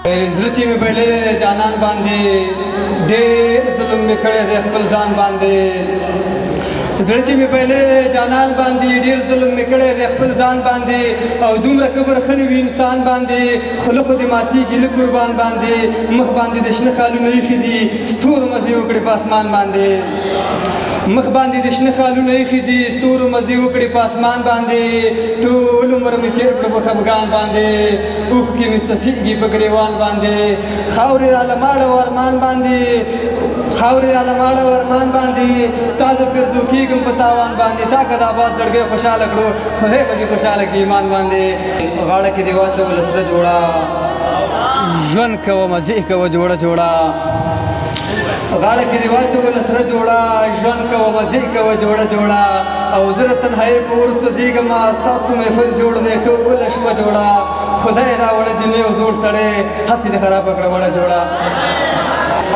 زړه چې مې بایللی جانان باندې ډېر ظلم مې کړی دی خپل ځان باندې زړه چې مې بایللی جانان باندې ډېر ظلم مې کړی دی خپل ځان باندې او دومره کبر ښه نه وي انسان باندې خوله خو دې ماتېږي نه قربان باندې مخ باندې د شنه خالونه ایښي دي ستورو مزې وکړې په اسمان باندې مخ باندې د شنه خالونه ایښي دي ستورو مزې وکړې په اسمان باندې ټول عمر مې تېر کړه په خفګان باندې اوښکې مې څڅېږي په ګرېوان باندې خاورې راله ماړه و ارمان باندې خاورې راله ماړه و ارمان باندې ستا زه پرزو کېږم په تاوان باندې تا که د آباد زړګی خوشحاله کړو خدای به دې خوشحاله کړي ایمان باندې غاړه کې دې واچوله سره جوړه ژوند کوه مزې کوه جوړه جوړه غاړه کې دې واچوله سره جوړه ژوند کوه مزې کوه جوړه جوړه او زه د تنهایۍ په وروسته زېږمه ستاسو محفل جوړ دی ټوله شپه جوړه خدای راوړه جنې او زوړ سړی هسې دې خرابه کړه وړه جوړه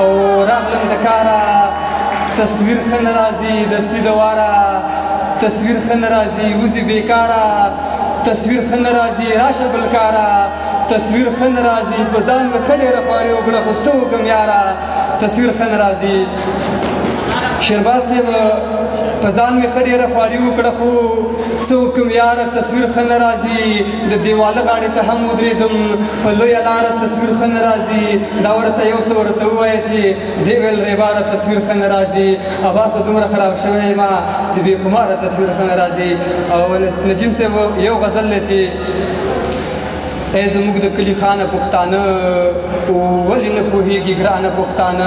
او راغلم د کاره تصویر ښه نه راځي دستي د واره تصویر ښه نه راځي وځي بېکاره تصویر ښه نه راځي راشه ګلکاره تصویر ښه نه راځي په ځان مې ښه ډېره خوارې وکړه خو څه وکړم یاره تصویر ښه نه راځي شیرباز صاحب په ځان مې ښه ډېره خواري وکړه خو څه وکړم یاره تصویر ښه نه راځي د دیواله غاړې ته هم ودرېدم په لویه لاره تصویر ښه نه راځي دا ورته یو څه ورته ووایه چې دې ویل ریباره تصویر ښه نه راځي عباسه دومره خراب شوی یم چې بې خماره تصویر ښه نه راځي او نجیم صاحب یو غزل دی چې ای زموږ د کلي خانه پښتانه ولې نه پوهېږي ګرانه پښتانه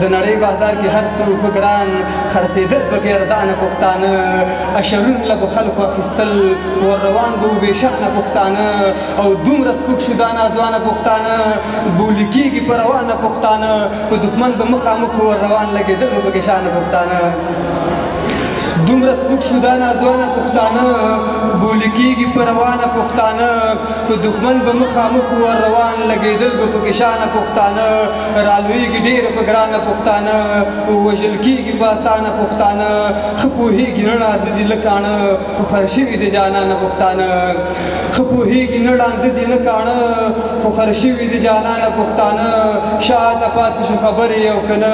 د نړۍ بازار کې هر څه ښه ګران خرڅېدل پکې ارزانه پښتانه اشرون له به خلکو اخیستل ور روان به و بېشانه پښتانه او دومره سپک شو دا نازوانه پښتانه بولي کېږي په روانه پښتانه په دښمن به مخامخ ور روان لګېدل به پکې شانه پښتانه دومره سپک شو دا نازوانه پښتانه بولي کېږي په روانه پښتانه په دښمن به مخامخ ور روان لګېدل به پکې شانه پښتانه رالویږي ډېره په ګرانه پښتانه وژل کېږي په اسانه پښتانه ښه پوهېږي نه ړانده دي نه کاڼه خو خر شوي د جانانه پښتانه ښه پوهېږي نه ړانده دي نه کاڼه خو خر شوي د جانانه پښتانه شاته پاتې شو خبرې او که نه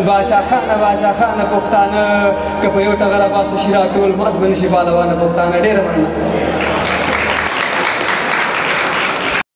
باچاخانه پښتانه که په یو ټغر عباسه شي راټول مات به نه شي پهلوانه پښتانه ډېره مننه